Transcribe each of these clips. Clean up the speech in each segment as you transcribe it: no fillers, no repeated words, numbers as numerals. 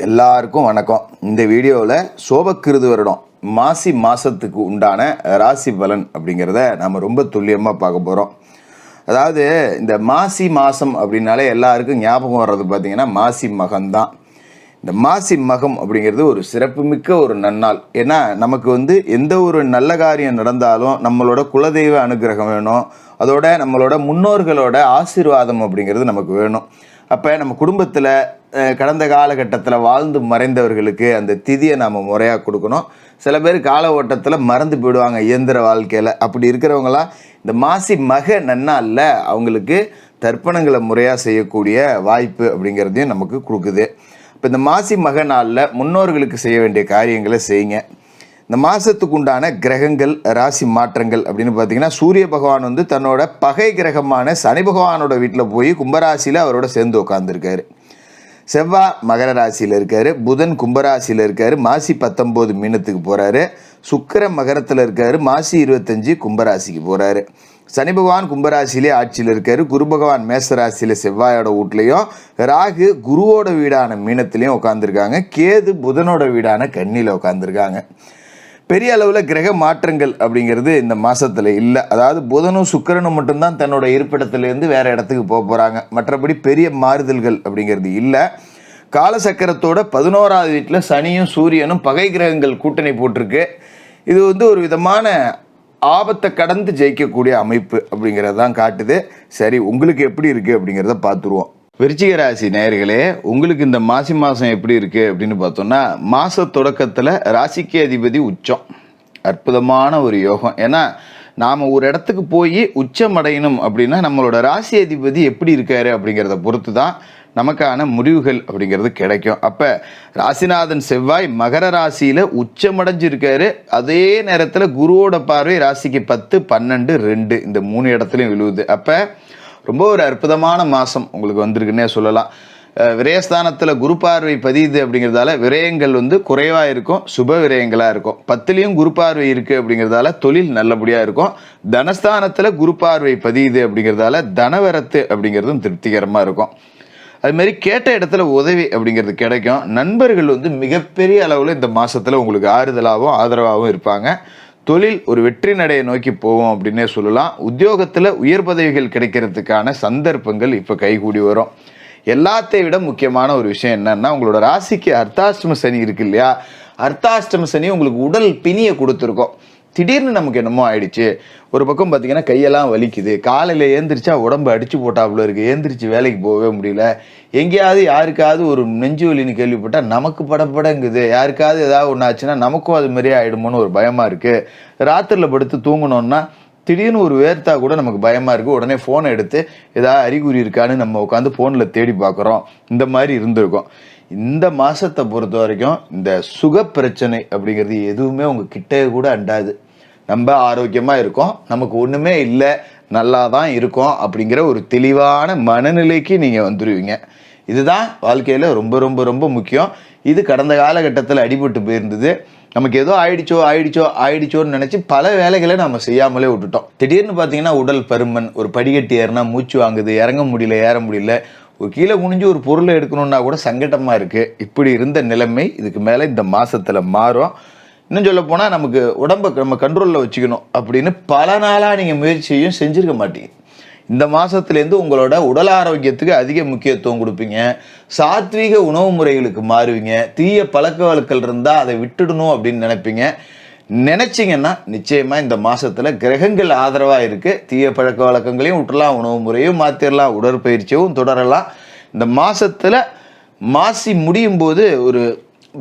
எல்லாருக்கும் வணக்கம். இந்த வீடியோவில் சோபக்கிருது வருடம் மாசி மாதத்துக்கு உண்டான ராசி பலன் அப்படிங்கிறத நம்ம ரொம்ப துல்லியமாக பார்க்க போகிறோம். அதாவது இந்த மாசி மாதம் அப்படின்னாலே எல்லாருக்கும் ஞாபகம் வர்றது பார்த்திங்கன்னா மாசி மகம்தான். இந்த மாசி மகம் அப்படிங்கிறது ஒரு சிறப்புமிக்க ஒரு நன்னாள். ஏன்னா நமக்கு எந்த ஒரு நல்ல காரியம் நடந்தாலும் நம்மளோட குலதெய்வ அனுகிரகம் வேணும், அதோட நம்மளோட முன்னோர்களோட ஆசீர்வாதம் அப்படிங்கிறது நமக்கு வேணும். அப்போ நம்ம குடும்பத்தில் கடந்த காலகட்டத்தில் வாழ்ந்து மறைந்தவர்களுக்கு அந்த திதியை நாம் முறையாக கொடுக்கணும். சில பேர் கால ஓட்டத்தில் மறந்து போயிடுவாங்க இயந்திர வாழ்க்கையில். அப்படி இருக்கிறவங்களாம் இந்த மாசி மக நன்னாளில் அவங்களுக்கு தர்ப்பணங்களை முறையாக செய்யக்கூடிய வாய்ப்பு அப்படிங்கிறதையும் நமக்கு கொடுக்குது. இப்போ இந்த மாசி மக நாளில் முன்னோர்களுக்கு செய்ய வேண்டிய காரியங்களை செய்யுங்க. இந்த மாதத்துக்கு உண்டான கிரகங்கள் ராசி மாற்றங்கள் அப்படின்னு பார்த்தீங்கன்னா, சூரிய பகவான் தன்னோட பகை கிரகமான சனி பகவானோட வீட்டில் போய் கும்பராசியில் அவரோட சேர்ந்து உட்காந்துருக்காரு. செவ்வாய் மகர ராசியில் இருக்கார், புதன் கும்பராசியில் இருக்கார், மாசி 19 மீனத்துக்கு போகிறாரு, சுக்கிரன் மகரத்தில் இருக்கார், மாசி 25 கும்பராசிக்கு போகிறாரு. சனி பகவான் கும்பராசிலே ஆட்சியில் இருக்கார், குரு பகவான் மேசராசியில் செவ்வாயோட வீட்லேயும், ராகு குருவோட வீடான மீனத்துலேயும் உட்காந்துருக்காங்க, கேது புதனோட வீடான கன்னியில் உட்காந்துருக்காங்க. பெரிய அளவில் கிரக மாற்றங்கள் அப்படிங்கிறது இந்த மாதத்தில் இல்லை. அதாவது புதனும் சுக்கிரனும் மட்டும்தான் தன்னோட இருப்பிடத்துலேருந்து வேறு இடத்துக்கு போக போகிறாங்க. மற்றபடி பெரிய மாறுதல்கள் அப்படிங்கிறது இல்லை. காலசக்கரத்தோட 11வது வீட்டில் சனியும் சூரியனும் பகை கிரகங்கள் கூட்டணி போட்டிருக்கு. இது ஒரு விதமான ஆபத்தை கடந்து ஜெயிக்கக்கூடிய அமைப்பு அப்படிங்கிறது தான் காட்டுது. சரி, உங்களுக்கு எப்படி இருக்குது அப்படிங்கிறத பார்த்துருவோம். விருச்சிக ராசி நேயர்களே, உங்களுக்கு இந்த மாசி மாதம் எப்படி இருக்குது அப்படின்னு பார்த்தோம்னா, மாத தொடக்கத்தில் ராசிக்கு அதிபதி உச்சம். அற்புதமான ஒரு யோகம். ஏன்னா நாம் ஒரு இடத்துக்கு போய் உச்சம் அடையணும் அப்படின்னா நம்மளோட ராசி அதிபதி எப்படி இருக்காரு அப்படிங்கிறத பொறுத்து தான் நமக்கான முடிவுகள் அப்படிங்கிறது கிடைக்கும். அப்போ ராசிநாதன் செவ்வாய் மகர ராசியில் உச்சமடைஞ்சிருக்காரு. அதே நேரத்தில் குருவோட பார்வை ராசிக்கு 10, 12, 2 இந்த 3 இடத்துலையும் விழுவுது. அப்போ ரொம்ப ஒரு அற்புதமான மாதம் உங்களுக்கு வந்திருக்குன்னே சொல்லலாம். விரயஸ்தானத்தில் குரு பார்வை பதியுது அப்படிங்கிறதால விரயங்கள் குறைவாக இருக்கும், சுப விரயங்களாக இருக்கும். 10லையும் குரு பார்வை இருக்குது அப்படிங்கிறதால தொழில் நல்லபடியாக இருக்கும். தனஸ்தானத்தில் குரு பார்வை பதியுது அப்படிங்கிறதால தனவரத்து அப்படிங்கிறதும் திருப்திகரமாக இருக்கும். அதுமாரி கேட்ட இடத்துல உதவி அப்படிங்கிறது கிடைக்கும். நண்பர்கள் மிகப்பெரிய அளவில் இந்த மாதத்தில் உங்களுக்கு ஆறுதலாகவும் ஆதரவாகவும் இருப்பாங்க. தொழில் ஒரு வெற்றி நடையை நோக்கி போவோம் அப்படின்னே சொல்லலாம். உத்தியோகத்தில் உயர் பதவிகள் கிடைக்கிறதுக்கான சந்தர்ப்பங்கள் இப்போ கைகூடி வரும். எல்லாத்தையும் விட முக்கியமான ஒரு விஷயம் என்னன்னா, உங்களோட ராசிக்கு அர்த்தாஷ்டம சனி இருக்கு இல்லையா, அர்த்தாஷ்டம சனி உங்களுக்கு உடல் பிணியை கொடுத்துருக்கோம். திடீர்னு நமக்கு என்னமோ ஆயிடுச்சு. ஒரு பக்கம் பார்த்தீங்கன்னா கையெல்லாம் வலிக்குது, காலையில் ஏந்திரிச்சா உடம்பு அடிச்சு போட்டாப்புல இருக்குது, ஏந்திரிச்சு வேலைக்கு போகவே முடியல, எங்கேயாவது யாருக்காவது ஒரு நெஞ்சு வலின்னு கேள்விப்பட்டால் நமக்கு படப்படங்குது, யாருக்காவது ஏதாவது ஒன்று ஆச்சுன்னா நமக்கும் அது மாதிரியே ஆகிடுமோன்னு ஒரு பயமாக இருக்குது. ராத்திரியில் படுத்து தூங்கணுன்னா திடீர்னு ஒரு வேர்த்தா கூட நமக்கு பயமாக இருக்குது. உடனே ஃபோனை எடுத்து ஏதாவது அறிகுறி இருக்கான்னு நம்ம உட்காந்து ஃபோனில் தேடி பார்க்குறோம். இந்த மாதிரி இருந்திருக்கும். இந்த மாதத்தை பொறுத்த வரைக்கும் இந்த சுக பிரச்சனை அப்படிங்கிறது எதுவுமே உங்கள் கிட்டே கூட அண்டாது. நம்ம ஆரோக்கியமாக இருக்கோம், நமக்கு ஒன்றுமே இல்லை, நல்லா தான் இருக்கோம் அப்படிங்கிற ஒரு தெளிவான மனநிலைக்கு நீங்கள் வந்துடுவீங்க. இதுதான் வாழ்க்கையில் ரொம்ப ரொம்ப ரொம்ப முக்கியம். இது கடந்த காலகட்டத்தில் அடிபட்டு போயிருந்தது. நமக்கு ஏதோ ஆயிடுச்சோன்னு நினச்சி பல வேலைகளை நம்ம செய்யாமலே விட்டுட்டோம். திடீர்னு பார்த்தீங்கன்னா உடல் பருமன், ஒரு படிக்கட்டு ஏறினா மூச்சு வாங்குது, இறங்க முடியல, ஏற முடியல, ஒரு கீழே குனிஞ்சு ஒரு பொருளை எடுக்கணுன்னா கூட சங்கடமாக இருக்குது. இப்படி இருந்த நிலைமை இதுக்கு மேலே இந்த மாதத்தில் மாறும். இன்னும் சொல்ல போனால் நமக்கு உடம்பை நம்ம கண்ட்ரோலில் வச்சுக்கணும் அப்படின்னு பல நாளாக நீங்கள் முயற்சியும் செஞ்சுருக்க மாட்டீங்க. இந்த மாதத்துலேருந்து உங்களோட உடல் ஆரோக்கியத்துக்கு அதிக முக்கியத்துவம் கொடுப்பீங்க. சாத்வீக உணவு முறைகளுக்கு மாறுவீங்க. தீய பழக்க வழக்கங்கள் இருந்தால் அதை விட்டுடணும் அப்படின்னு நினச்சிங்கன்னா நிச்சயமாக இந்த மாதத்தில் கிரகங்கள் ஆதரவாக இருக்குது. தீய பழக்க வழக்கங்களையும் விட்டுடலாம், உணவு முறையும் மாற்றிடலாம், உடற்பயிற்சியும் தொடரலாம். இந்த மாதத்தில் மாசி முடியும் போது ஒரு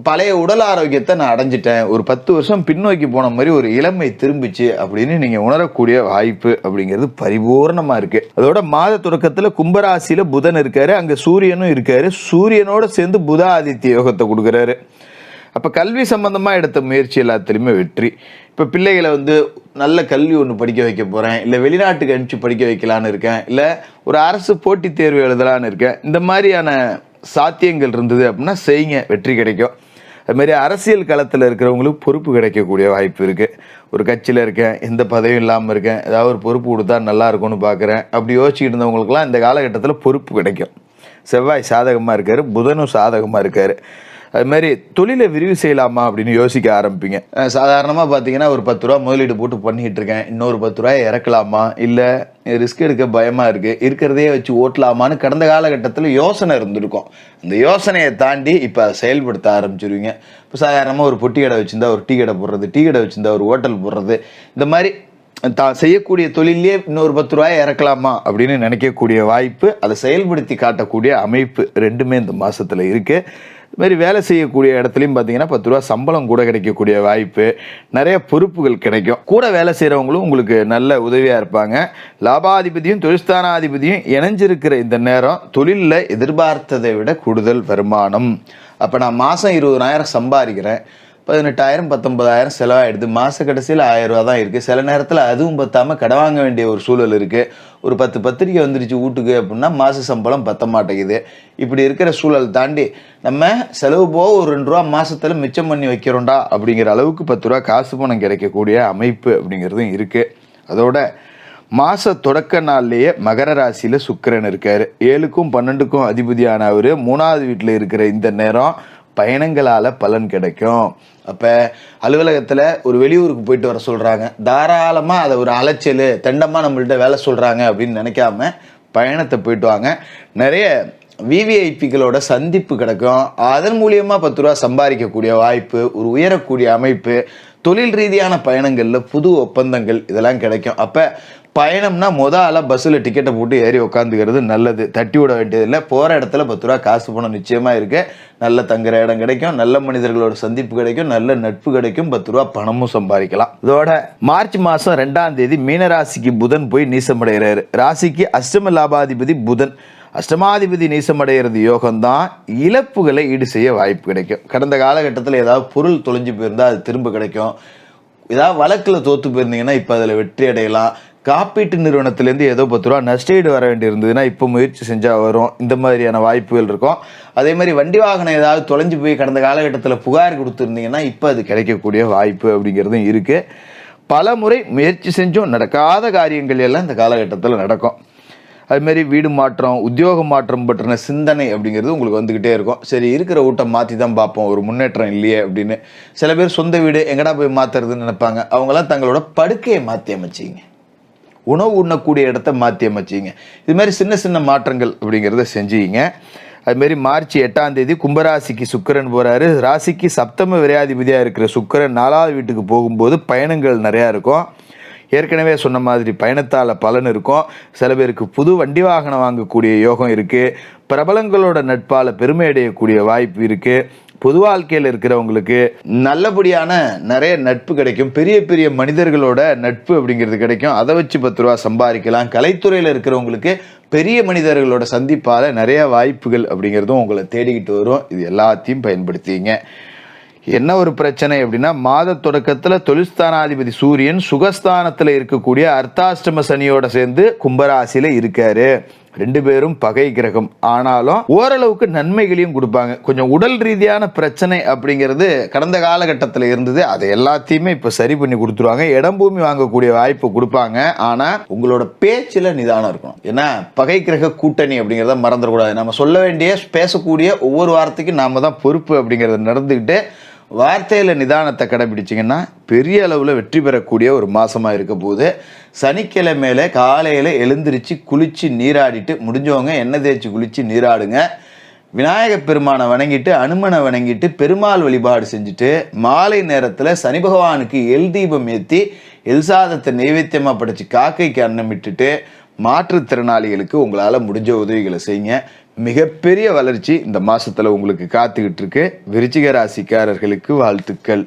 பழைய உடல் ஆரோக்கியத்தை நான் அடைஞ்சிட்டேன், ஒரு 10 வருஷம் பின்னோக்கி போன மாதிரி ஒரு இளமை திரும்பிச்சு அப்படின்னு நீங்கள் உணரக்கூடிய வாய்ப்பு அப்படிங்கிறது பரிபூர்ணமாக இருக்குது. அதோட மாத தொடக்கத்தில் கும்பராசியில் புதன் இருக்காரு, அங்கே சூரியனும் இருக்காரு. சூரியனோட சேர்ந்து புத ஆதித்ய யோகத்தை கொடுக்குறாரு. அப்போ கல்வி சம்பந்தமாக எடுத்த முயற்சி எல்லாத்துலேயுமே வெற்றி. இப்போ பிள்ளைகளை நல்ல கல்வி ஒன்று படிக்க வைக்க போகிறேன், இல்லை வெளிநாட்டுக்கு அனுப்பிச்சு படிக்க வைக்கலான்னு இருக்கேன், இல்லை ஒரு அரசு போட்டித் தேர்வு எழுதலான்னு இருக்கேன், இந்த மாதிரியான சாத்தியங்கள் இருந்தது அப்படின்னா செய்யுங்க, வெற்றி கிடைக்கும். அதுமாதிரி அரசியல் களத்தில் இருக்கிறவங்களுக்கு பொறுப்பு கிடைக்கக்கூடிய வாய்ப்பு இருக்குது. ஒரு கட்சியில் இருக்கேன், எந்த பதவியும் இல்லாமல் இருக்கேன், ஏதாவது ஒரு பொறுப்பு கொடுத்தா நல்லா இருக்கும்னு பார்க்குறேன், அப்படி யோசிச்சுட்டு இருந்தவங்களுக்குலாம் இந்த காலகட்டத்தில் பொறுப்பு கிடைக்கும். செவ்வாய் சாதகமாக இருக்கார், புதனும் சாதகமாக இருக்கார். அது மாதிரி தொழிலை விரிவு செய்யலாமா அப்படின்னு யோசிக்க ஆரம்பிப்பீங்க. சாதாரணமாக பார்த்தீங்கன்னா ஒரு 10 ரூபா முதலீடு போட்டு பண்ணிக்கிட்டு இருக்கேன், இன்னொரு 10 ரூபாயை இறக்கலாமா, இல்லை ரிஸ்க் எடுக்க பயமாக இருக்குது, இருக்கிறதே வச்சு ஓட்டலாமான்னு கடந்த காலகட்டத்தில் யோசனை இருந்திருக்கும். அந்த யோசனையை தாண்டி இப்போ அதை செயல்படுத்த ஆரம்பிச்சிருவீங்க. இப்போ சாதாரணமாக ஒரு பொட்டி கடை வச்சுருந்தா ஒரு டீ கடை போடுறது, டீ கடை வச்சுருந்தா ஒரு ஹோட்டல் போடுறது, இந்த மாதிரி தான் செய்யக்கூடிய தொழிலே இன்னொரு 10 ரூபாயை இறக்கலாமா அப்படின்னு நினைக்கக்கூடிய வாய்ப்பு, அதை செயல்படுத்தி காட்டக்கூடிய அமைப்பு ரெண்டுமே இந்த மாதத்தில் இருக்குது. இதுமாரி வேலை செய்யக்கூடிய இடத்துலையும் பார்த்தீங்கன்னா 10 ரூபா சம்பளம் கூட கிடைக்கக்கூடிய வாய்ப்பு, நிறைய பொறுப்புகள் கிடைக்கும். கூட வேலை செய்கிறவங்களும் உங்களுக்கு நல்ல உதவியாக இருப்பாங்க. லாபாதிபதியும் தொழில்ஸ்தானாதிபதியும் இணைஞ்சிருக்கிற இந்த நேரம் தொழிலில் எதிர்பார்த்ததை விட கூடுதல் வருமானம். அப்போ நான் மாதம் 20,000 சம்பாதிக்கிறேன், 18,000 19,000 செலவாயிடுது, மாத கடைசியில் 1000 ரூபா தான் இருக்குது. சில நேரத்தில் அதுவும் பத்தாமல் கடை வாங்க வேண்டிய ஒரு சூழல் இருக்குது. ஒரு 10 பத்திரிக்கை வந்துருச்சு வீட்டுக்கு அப்படின்னா மாத சம்பளம் பத்த மாட்டேங்குது. இப்படி இருக்கிற சூழல் தாண்டி நம்ம செலவு போக ஒரு 2 ரூபா மாதத்தில் மிச்சம் பண்ணி வைக்கிறோண்டா அப்படிங்கிற அளவுக்கு 10 ரூபா காசு பணம் கிடைக்கக்கூடிய அமைப்பு அப்படிங்கிறதும் இருக்குது. அதோட மாத தொடக்க நாள்லேயே மகர ராசியில் சுக்கிரன் இருக்கார். 7க்கும் 12க்கும் அதிபதியான அவர் 3வது வீட்டில் இருக்கிற இந்த நேரம் பயணங்களால் பலன் கிடைக்கும். அப்போ அலுவலகத்தில் ஒரு வெளியூருக்கு போயிட்டு வர சொல்கிறாங்க, தாராளமாக அதை ஒரு அலைச்சல் தண்டமாக நம்மள்கிட்ட வேலை சொல்கிறாங்க அப்படின்னு நினைக்காம பயணத்தை போயிட்டு வாங்க. நிறைய விவிஐபிகளோட சந்திப்பு கிடைக்கும். அதன் மூலியமாக 10 ரூபா சம்பாதிக்கக்கூடிய வாய்ப்பு, ஒரு உயரக்கூடிய அமைப்பு, தொழில் ரீதியான பயணங்களில் புது ஒப்பந்தங்கள் இதெல்லாம் கிடைக்கும். அப்போ பயணம்னா ஆளாக பஸ்ஸில் டிக்கெட்டை போட்டு ஏறி உட்காந்துக்கிறது நல்லது. தட்டி விட வேண்டியதில்லை. போகிற இடத்துல 10 ரூபா காசு பணம் நிச்சயமாக இருக்குது. நல்ல தங்குற இடம் கிடைக்கும், நல்ல மனிதர்களோட சந்திப்பு கிடைக்கும், நல்ல நட்பு கிடைக்கும், 10 ரூபா பணமும் சம்பாதிக்கலாம். இதோட மார்ச் மாதம் 2ஆம் தேதி மீனராசிக்கு புதன் போய் நீசமடைகிறாரு. ராசிக்கு அஷ்டம லாபாதிபதி புதன். அஷ்டமாதிபதி நீசமடைகிறது யோகம்தான். இழப்புகளை ஈடு செய்ய வாய்ப்பு கிடைக்கும். கடந்த காலகட்டத்தில் ஏதாவது பொருள் தொலைஞ்சு போயிருந்தால் அது திரும்ப கிடைக்கும். ஏதாவது வழக்கில் தோற்று போயிருந்தீங்கன்னா இப்போ அதில் வெற்றி அடையலாம். காப்பீட்டு நிறுவனத்திலேருந்து ஏதோ 10 ரூபா நஷ்டஈடு வர வேண்டியிருந்ததுன்னா இப்போ முயற்சி செஞ்சால் வரும். இந்த மாதிரியான வாய்ப்புகள் இருக்கும். அதே மாதிரி வண்டி வாகனம் ஏதாவது தொலைஞ்சு போய் கடந்த காலகட்டத்தில் புகார் கொடுத்துருந்தீங்கன்னா இப்போ அது கிடைக்கக்கூடிய வாய்ப்பு அப்படிங்கிறதும் இருக்குது. பல முறை முயற்சி செஞ்சும் நடக்காத காரியங்கள் எல்லாம் இந்த காலகட்டத்தில் நடக்கும். அதுமாரி வீடு மாற்றம், உத்தியோக மாற்றம் பற்றின சிந்தனை அப்படிங்கிறது உங்களுக்கு வந்துக்கிட்டே இருக்கும். சரி, இருக்கிற வீட்டை மாற்றி தான் பார்ப்போம், ஒரு முன்னேற்றம் இல்லையே அப்படின்னு. சில பேர் சொந்த வீடு எங்கடா போய் மாற்றுறதுன்னு நினைப்பாங்க. அவங்களாம் தங்களோட படுக்கையை மாற்றி அமைச்சிங்க, உணவு உண்ணக்கூடிய இடத்த மாற்றி அமைச்சிங்க. இது மாதிரி சின்ன சின்ன மாற்றங்கள் அப்படிங்கிறத செஞ்சுக்கிங்க. அதுமாரி மார்ச் 8ஆம் தேதி கும்பராசிக்கு சுக்கிரன் போகிறாரு. ராசிக்கு சப்தம விரையாதிபதியாக இருக்கிற சுக்கிரன் 4வது வீட்டுக்கு போகும்போது பயணங்கள் நிறையா இருக்கும். ஏற்கனவே சொன்ன மாதிரி பயணத்தால் பலன் இருக்கும். சில பேருக்கு புது வண்டி வாகனம் வாங்கக்கூடிய யோகம் இருக்குது. பிரபலங்களோட நட்பால் பெருமை அடையக்கூடிய வாய்ப்பு இருக்குது. பொது வாழ்க்கையில் இருக்கிறவங்களுக்கு நல்லபடியான நிறைய நட்பு கிடைக்கும். பெரிய பெரிய மனிதர்களோட நட்பு அப்படிங்கிறது கிடைக்கும். அதை வச்சு 10 ரூபா சம்பாதிக்கலாம். கலைத்துறையில் இருக்கிறவங்களுக்கு பெரிய மனிதர்களோட சந்திப்பால் நிறைய வாய்ப்புகள் அப்படிங்கிறதும் உங்களை தேடிக்கிட்டு வரும். இது எல்லாத்தையும் பயன்படுத்திங்க. என்ன ஒரு பிரச்சனை அப்படின்னா, மாத தொடக்கத்தில் தொழில்ஸ்தானாதிபதி சூரியன் சுகஸ்தானத்தில் இருக்கக்கூடிய அர்த்தாஷ்டம சனியோட சேர்ந்து கும்பராசியில் இருக்காரு. 2 பேரும் பகை கிரகம். ஆனாலும் ஓரளவுக்கு நன்மைகளையும் கொடுப்பாங்க. கொஞ்சம் உடல் ரீதியான பிரச்சனை அப்படிங்கிறது கடந்த காலகட்டத்தில் இருந்தது. அதை எல்லாத்தையுமே இப்போ சரி பண்ணி கொடுத்துருவாங்க. இடம் பூமி வாங்கக்கூடிய வாய்ப்பு கொடுப்பாங்க. ஆனால் உங்களோட பேச்சில் நிதானம் இருக்கணும். ஏன்னா பகை கிரக கூட்டணி அப்படிங்கிறத மறந்துடக்கூடாது. நம்ம சொல்ல வேண்டிய பேசக்கூடிய ஒவ்வொரு வார்த்தைக்கும் நாம தான் பொறுப்பு அப்படிங்கிறத நடந்துக்கிட்டு வார்த்தையில் நிதானத்தை கடைபிடிச்சிங்கன்னா பெரிய அளவில் வெற்றி பெறக்கூடிய ஒரு மாதமாக இருக்க போது. சனிக்கிழமையில காலையில் எழுந்திரிச்சு குளித்து நீராடிட்டு, முடிஞ்சவங்க எண்ணெய் தேய்ச்சி குளித்து நீராடுங்க. விநாயகப் பெருமானை வணங்கிட்டு, அனுமனை வணங்கிட்டு, பெருமாள் வழிபாடு செஞ்சுட்டு, மாலை நேரத்தில் சனி பகவானுக்கு எல் தீபம் ஏற்றி எல் சாதத்தை நைவேத்தியமாக படைச்சி காக்கைக்கு அன்னமிட்டுட்டு மாற்றுத்திறனாளிகளுக்கு உங்களால் முடிஞ்ச உதவிகளை செய்யுங்க. மிகப்பெரிய வளர்ச்சி இந்த மாசத்துல உங்களுக்கு காத்துக்கிட்டு இருக்கு. விருச்சிக ராசிக்காரர்களுக்கு வாழ்த்துக்கள்.